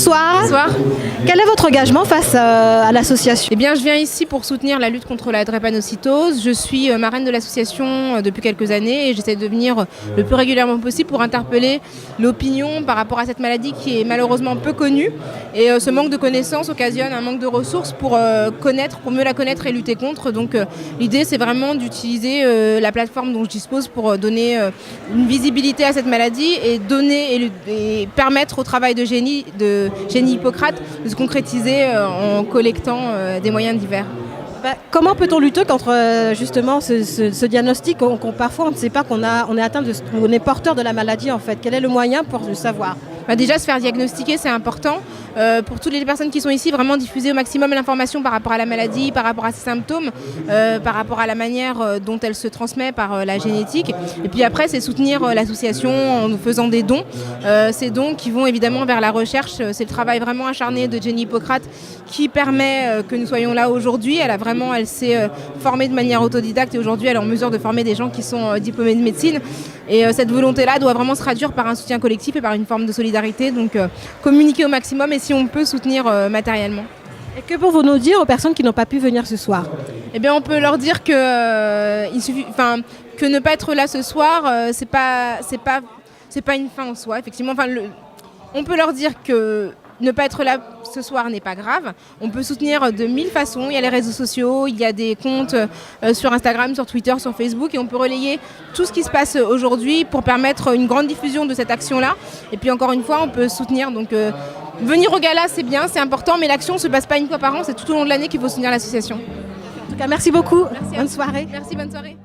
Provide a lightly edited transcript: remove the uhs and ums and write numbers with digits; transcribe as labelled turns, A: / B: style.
A: Bonsoir.
B: Bonsoir.
A: Quel est votre engagement face à l'association?
B: Eh bien, je viens ici pour soutenir la lutte contre la drépanocytose. Je suis marraine de l'association depuis quelques années et j'essaie de venir le plus régulièrement possible pour interpeller l'opinion par rapport à cette maladie qui est malheureusement peu connue. Et ce manque de connaissances occasionne un manque de ressources pour mieux la connaître et lutter contre. Donc l'idée, c'est vraiment d'utiliser la plateforme dont je dispose pour donner une visibilité à cette maladie et permettre au travail de Génie Hippocrate de se concrétiser en collectant des moyens divers.
A: Comment peut-on lutter contre justement ce diagnostic parfois on ne sait pas qu'on est porteur de la maladie en fait? Quel est le moyen pour le savoir?
B: Déjà, se faire diagnostiquer, c'est important. Pour toutes les personnes qui sont ici, vraiment diffuser au maximum l'information par rapport à la maladie, par rapport à ses symptômes, par rapport à la manière dont elle se transmet par la génétique. Et puis après, c'est soutenir l'association en nous faisant des dons. Ces dons qui vont évidemment vers la recherche. C'est le travail vraiment acharné de Génie Hippocrate qui permet que nous soyons là aujourd'hui. Elle s'est formée de manière autodidacte et aujourd'hui, elle est en mesure de former des gens qui sont diplômés de médecine. Et cette volonté-là doit vraiment se traduire par un soutien collectif et par une forme de solidarité. Donc communiquer au maximum et si on peut soutenir matériellement.
A: Et que pouvez-vous nous dire aux personnes qui n'ont pas pu venir ce soir?
B: Eh bien, on peut leur dire que ne pas être là ce soir, c'est pas une fin en soi. Effectivement, on peut leur dire que ne pas être là ce soir n'est pas grave. On peut soutenir de 1000 façons. Il y a les réseaux sociaux, il y a des comptes sur Instagram, sur Twitter, sur Facebook. Et on peut relayer tout ce qui se passe aujourd'hui pour permettre une grande diffusion de cette action-là. Et puis encore une fois, on peut soutenir. Donc venir au gala, c'est bien, c'est important. Mais l'action ne se passe pas une fois par an. C'est tout au long de l'année qu'il faut soutenir l'association.
A: En tout cas, merci beaucoup.
B: Merci.
A: Bonne soirée.
B: Merci, bonne soirée.